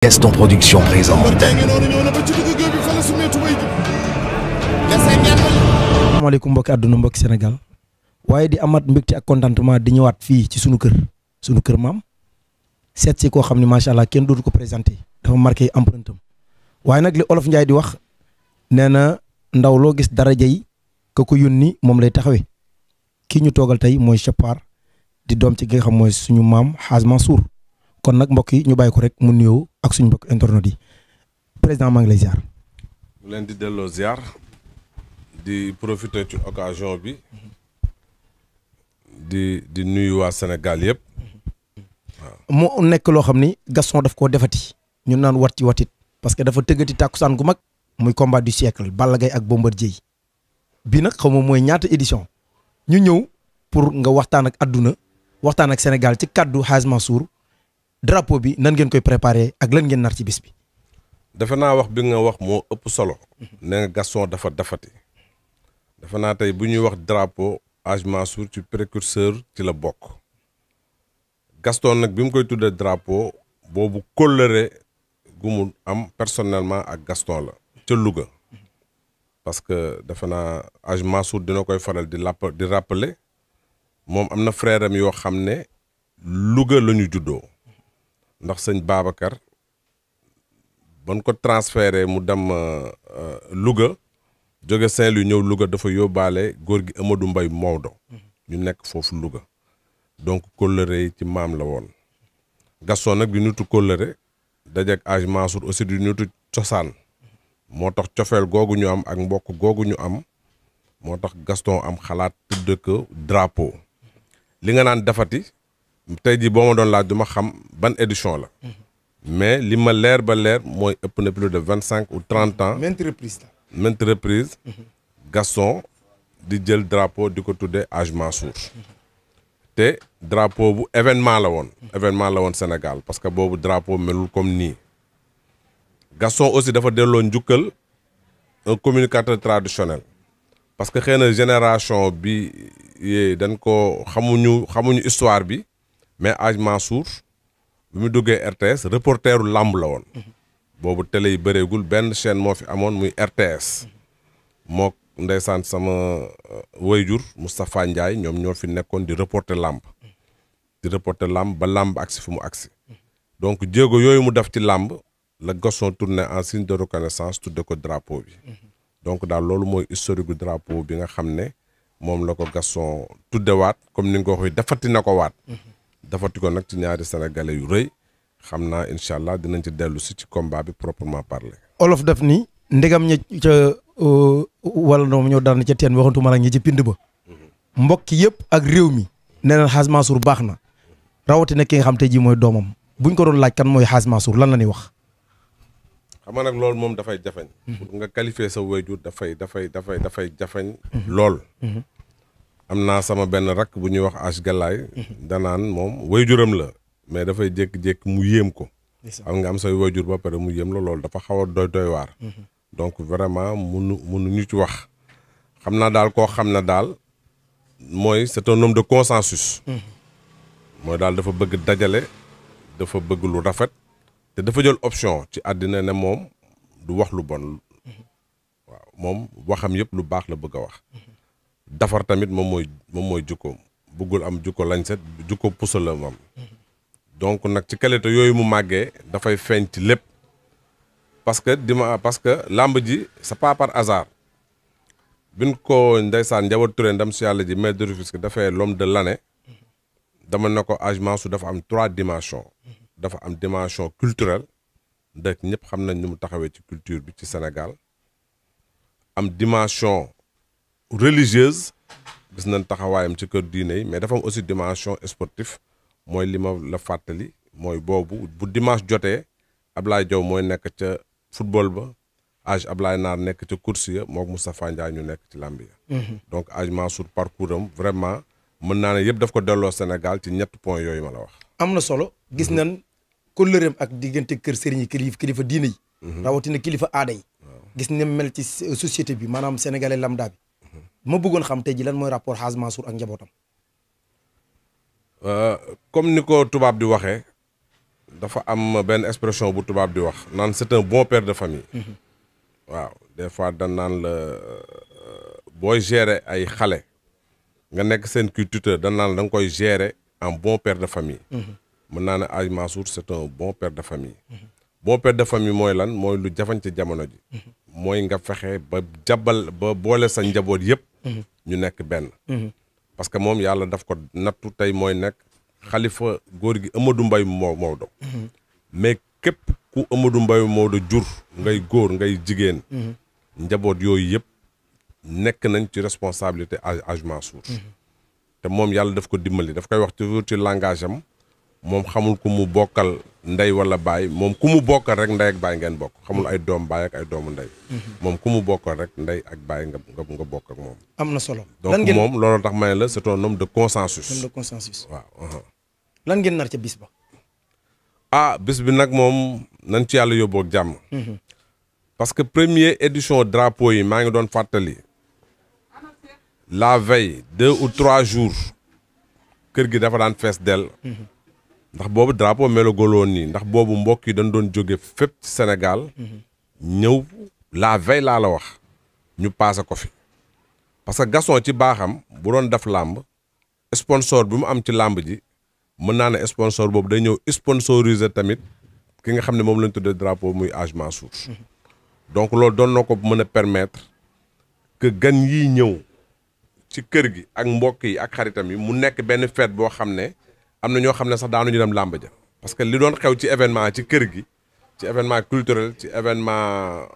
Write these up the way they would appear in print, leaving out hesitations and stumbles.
Gaston Production présente. asalaamaaleykum mbokki àdduna mbokki Sénégal waaye di amat mbégte ak contentement di ñëwaat fii ci sunu kër maam seet si koo xam ne macha allah kenn dootu ko présenté dafa marqué empreinte am waaye nag li olof Njaay di wax nee na ndaw loo gis daraja yi ka ko yónni moom lay taxawee kii ñu toogal tey mooy Chapar di doom ci gi nga xam mooy suñu maam Hadj Mansour kon nag mbokk yi ñu bàyyi ko rek mu nuyoo ak suñu mbokk internet yi président maa ngi lay ziar. mu leen di delloo ziar di profiter ci occasion bi di nuyu waa Sénégal yëpp mu nekk loo xam ni Gaston daf koo defati ñu naan wat ci watit parce que dafa tëggati tàkkusaan gu mag muy combat du siècle Balla Gaye ak Bombardier bii nag xaw ma mooy ñaata édition ñu ñëw pour nga waxtaan ak adduna waxtaan ak Sénégal ci kaddu Hadj Mansour drapeau bi nan ngeen koy préparé ak lan ngeen nar ci bis bi. defe naa wax bi nga wax moo ëpp solo ne nga Gaston dafa dafati defe naa tey bu ñuy wax drapeau Hadj Mansour ci précurseur ci la bokk Gaston nag bi mu koy tuddee drapeau boobu kóllëre gu mu am personnellement ak Gaston la ca Louga parce que defe naa Hadj Mansour dina koy faral di rappeler moom am na frère am yoo xam ne Louga la ñu juddoo ndax sëñ Babacar ban ko transféré mu dem Louga jóge Saint-Louis ñëw Louga dafa yóbbaale góor gi Amadou Mbaye Maodo ñu nekk foofu Louga donc kóllëre yi ci maam la woon Gaston nag di nutu kóllëre dajeek Hadj Mansour aussi di nutu cosaan moo tax cofeel googu ñu am ak mbokk googu ñu am moo tax Gaston am xalaat tudde ko drapeau li nga naan dafati tey jii boo ma doon laaj du ma xam ban édition la mais li ma leer ba leer mooy ëpp na plus de 25 ou 30 ans maintes reprises Gaston di jël drapeau di ko tuddee Hadj Mansour te drapeau bu événement la woon Sénégal parce que boobu drapeau melul comme nii Gaston aussi dafa delloo njukkal un communicateur traditionnel parce que xëy na génération bi dañ ko xamuñu histoire bi mais Hadj Mansour bi mu duggee RTS reporteru làmb la woon boobu télé yi bëreegul benn chaîne moo fi amoon muy RTS moo ndeysaan sama wayjur Moustapha Ndiaye ñoom ñoo fi nekkoon di reporter làmb ba làmb agsi fu mu agsi donc jéego yooyu mu def ci làmb la Gaston tourné en signe de reconnaissance tudde ko drapeau bi donc daal loolu mooy historique gu drapeau bi nga xam ne moom la ko Gaston tuddewaat comme ni nga ko waxee dafati na ko waat dafati ko nag ci ñaari sénégalais yu rëy xam naa incha allah dinañ ci dellu si ci combat bi proprement parler. olof def ni ndegam ña ca wala noonu ñoo daan ca teen waxantuma la ñi ci pind ba mbokk yëpp ak réew mi nee na Hadj Mansour baax na rawatina ki nga xam te ji mooy doomam buñ ko doon laaj kan mooy Hadj Mansour lan la ñuy wax. xam nga nag loolu moom dafay jafeñ. pour nga qualifier sa wayjur dafay jafeñ. lool. am naa sama benn rakk bu ñuy wax Ach Galaay danaan moom wayjuram la mais dafay jékki-jékki mu yéem ko xam nga am say wayjur ba pare mu yéem la loolu dafa xaw a doy waar donc vraiment munu ñu ci wax xam naa daal koo xam ne daal mooy c'est un homme de consensus mooy daal dafa bëgg dajale dafa bëgg lu rafet te dafa jël option ci àddina ne moom du wax lu bon waaw moom waxam yëpp lu baax la bëgg a wax dafar tamit moom mooy jukkoom bëggul am jukko lañ set jukko pusa la moom donc nag ci qualité yooyu mu màggee dafay feeñ ci lépp parce que làmb ji c'est pas par hasard bin ko ndeysaan Ndiabar Touré ndam si yàlla ji maire de Rufisque dafay l'homme de l'année dama ne ko Hadj Mansour dafa am 3 dimensions dafa am dimension culturelle ndax ñëpp xam nañ ni mu taxawee ci culture bi ci Sénégal am dimension religieuse gis nañ taxawaayam ci kër diine yi mais dafa am aussi dimension sportive mooy li ma la fàttali mooy boobu bu dimanche jotee Ablaye Diaw mooy nekk ca football ba Hadj Ablaye Naar nekk ca course ya mook Moustapha Ndiaye ñu nekk ci làmb ya donc Hadj Mansour parcours am vraiment mën naa ne yëpp daf ko delloo Sénégal ci 3 points yooyu ma la wax. am na solo gis nañ kóllëreem ak diggante kër sëriñ yi kilifa diine yi. rawatina kilifa aada yi. gis nañ mel ci société bi maanaam sénégalais lambda bi. ma bëggoon xam tey ji lan mooy rapport Hadj Mansour ak njabootam. comme ni ko tubaab di waxee dafa am benn expression bu tubaab di wax naan c'est un bon père de famille. waaw des fois dañ naan la booy gérer ay xale nga nekk seen kii tuteur dañ naan la da nga koy gérer en bon père de famille. mën naa ne Hadj Mansour c'est un bon père de famille. bon père de famille mooy lan mooy lu jafañ ci jamono ji. mooy nga fexe ba jabal ba boole sa njaboot yëpp. ñu nekk benn. parce que moom yàlla daf ko nattu tey mooy nekk xalifa góor gi Amadou Mbaye Maodo. mais képp ku Amadou Mbaye Maodo jur ngay góor ngay jigéen. njaboot yooyu yëpp nekk nañ ci responsabilité Hadj Mansour. te moom yàlla daf ko dimbali daf koy wax toujours ci langage am moom xamul ku mu bokkal ndey wala baay moom ku mu bokkal rek ndey ak baay ngeen bokk xamul ay doom baay ak ay doomu ndey. moom ku mu bokkal rek ndey ak baay nga bokk ak moom. am na solo. donc moom loolu tax ma ne la c'est un homme de consensus. homme de consensus. waaw. lan ngeen nar ca bis ba. bis bi nag moom nañ ci yàlla yóbboo ak jàmm. parce que première édition drapeau yi maa ngi doon fàttali la veille 2 ou 3 jours kër gi dafa daan fees dell. ndax boobu drapeau melogoloon nii ndax boobu mbokk yi dañ doon jóge fépp ci Sénégal. ñëw la veille laa la wax ñu paase ko fi. parce que Gaston ci baaxam bu doon def làmb sponsor bi mu am ci làmb ji mën naa ne sponsor boobu day ñëw sponsoriser tamit ki nga xam ne moom lañ tuddee drapeau muy Hadj Mansour. donc loolu doon na ko mën a permettre que gan yiy ñëw ci kër gi ak mbokk yi ak xaritam yi mu nekk benn fête boo xam ne am na ñoo xam ne sax daanuñu dem làmb ja parce que li doon xew ci événement ci kër gi ci événement culturel ci événement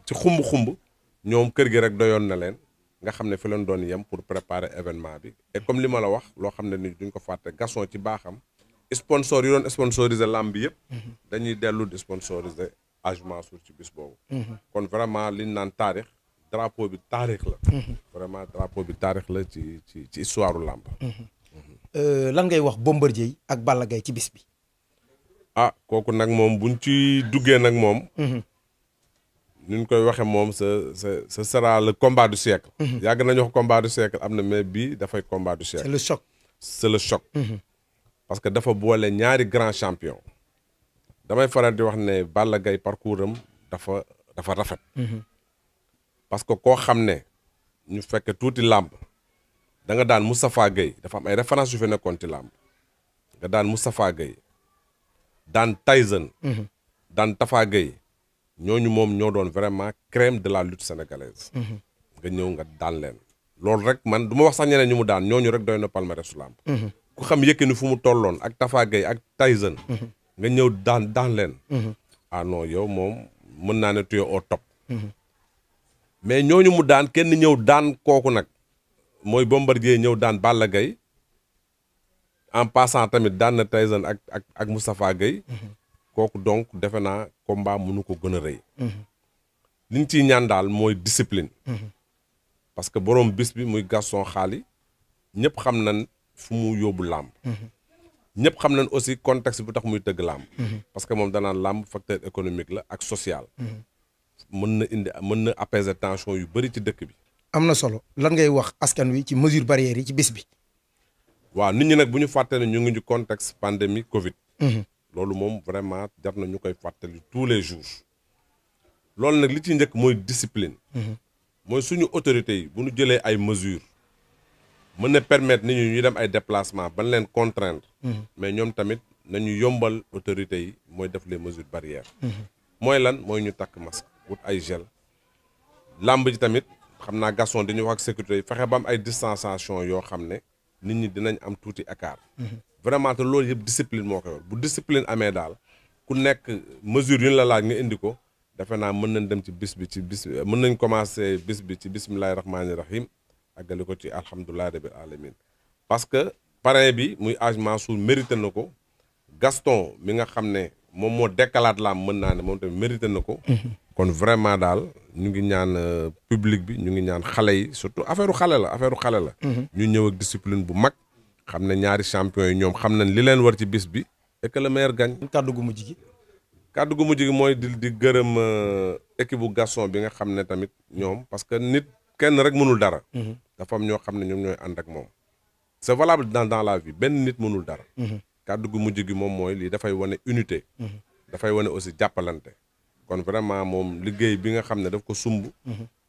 ci xumb-xumb ñoom kër gi rek doyoon na leen nga xam ne fi leen doon yem pour préparer événement bi et comme li ma la wax loo xam ne ni duñ ko fàtte Gaston ci baaxam sponsor yi doon sponsoriser làmb bi yëpp dañuy dellu di sponsoriser Hadj Mansour ci bis boobu kon vraiment liñ naan taarix drapeau bi taarix la vraiment drapeau bi taarix la ci histoire u làmb lan ngay wax Bombardier ak Balla Gaye ci bis bi. kooku nag moom buñ ci duggee nag moom. ni ñu koy waxee moom ce sera le combat du siècle. yàgg nañu wax combat du siècle am na mais bii dafay combat du siècle. c'est le choc. c'est le choc. parce que dafa boole ñaari grand champion. damay faral di wax ne Balla Gaye parcours am dafa rafet. parce que koo xam ne ñu fekk tuuti làmb. da nga daan Moustapha Gueye dafa am ay références yu fi nekkoon ci làmb nga daan Moustapha Gueye daan Tyson daan Tafa Gueye ñooñu moom ñoo doon vraiment crème de la lutte sénégalaise nga ñëw nga daan leen loolu rek man du ma wax sax ñeneen ñu mu daan ñooñu rek doy na palmarès su làmb ku xam Yékini fu mu tolloon ak Tafa Gueye ak Tyson nga ñëw daan leen non yow moom mën naa ne tu es au top mais ñooñu mu daan kenn ñëw daan kooku nag mooy Bombardier ñëw daan Balla Gaye en passant tamit daan na Tyson ak Moustapha Gueye kooku donc defe naa combat mënu ko gën a rëy liñ ciy ñaan daal mooy discipline parce que borom bis bi muy Gaston xaali ñëpp xam nañ fu mu yóbbu làmb ñëpp xam nañ aussi contexte bu tax muy tëgg làmb parce que moom danaan làmb facteur économique la ak social mën na apaiser tension yu bëri ci dëkk bi am na solo lan ngay wax askan wi ci mesure barrières yi ci bis bi. waaw nit ñi nag bu ñu fàtte ne ñu ngi ci contexte pandémie Covid. loolu moom vraiment jar na ñu koy fàttali tous les jours. loolu nag li ci njëkk mooy discipline. mooy suñu autorités yi bu ñu jëlee ay mesures mën na permettre nit ñi ñu dem ay déplacement ban leen contraindre. mais ñoom tamit nañu yombal autorités yi mooy def les mesures barrières. mooy lan mooy ñu takk masque wut ay gel. làmb ji tamit. xam naa Gaston dañuy wax ak sécurité yi fexe ba am ay distanciation yoo xam ne nit ñi dinañ am tuuti écart. vraiment te loolu yëpp discipline moo koy war bu discipline amee daal ku nekk mesure yu ñu la laaj nga indi ko defe naa mën nañ dem ci bis bi mën nañ commencer bis bi ci bismillahi rahmaani rahim àggali ko ci alhamdulillahi rabbil alamin parce que parrain bi muy Hadj Mansour mérité na ko Gaston mi nga xam ne moom moo dekkalaat làmb mën naa ne moom tamit mérité na ko. kon vraiment daal ñu ngi ñaan public bi ñu ngi ñaan xale yi surtout affaire xale la. ñu ñëw ak discipline bu mag. xam ne ñaari champion yi ñoom xam nañ li leen war ci bis bi. et que le meilleur gagne. kàddu gu mujj gi. kàddu gu mujj gi mooy di gërëm équipe bu Gaston bi nga xam ne tamit ñoom parce que nit kenn rek mënul dara. dafa am ñoo xam ne ñoom ñooy ànd ak moom. c'est valable dans la vie benn nit mënul dara. kàddu gu mujj gi moom mooy lii dafay wane unité. dafay wane aussi jàppalante. kon vraiment moom liggéey bi nga xam ne daf ko sumb.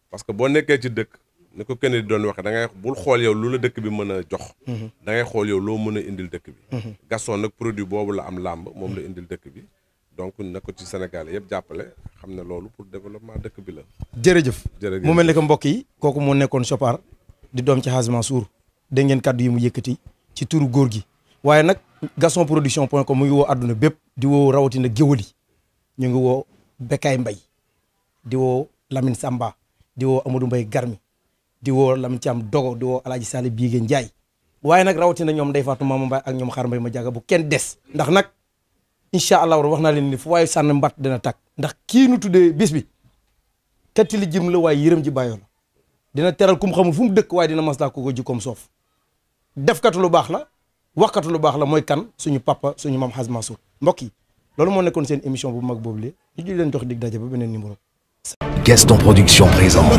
parce que boo nekkee ci dëkk ni ko kenn di doon waxee da ngay bul xool yow lu la dëkk bi mën a jox. da ngay xool yow loo mën a indil dëkk bi. Gaston nag produit boobu la am làmb moom la indil dëkk bi. donc na ko ci Sénégal yëpp jàppale xam ne loolu pour développement dëkk bi la. jërëjëf mu mel ne que mbokk yi kooku moo nekkoon Chopard di doom ci Hadj Mansour dégg ngeen kàddu yi mu yëkkati ci turu góor gi waaye nag gastonproduction.com mu ngi woo àdduna bépp di woo rawatina géwël yi ñu ngi woo Bekay Mbay di woo Lamine Samba di woo Amadou Mbay Garmi di woo Lamine Thiam Dogo di woo Alaaji Sali Biige Njaay waaye nag rawatina ñoom Ndey Fatou Mama Mbaye ak ñoom Xaar Mbay ma jàgga bu kenn des ndax nag incha allah wax naa leen ni fu waaye sànn mbatt dina tàkk ndax kii nu tuddee bis bi katti li jëm la waaye yërëm ji bàyyoo la dina teral kum xamul fu mu dëkk waaye dina maslaa ko jikkoom soof defkatu lu baax la waxkatu lu baax la mooy kan suñu papa suñu maam Hadj Mansour mbokk yi loolu moo nekkoon seen émission bu mag boobu lee ñu leen jox dig daje ba beneen numéro. Gaston Production présente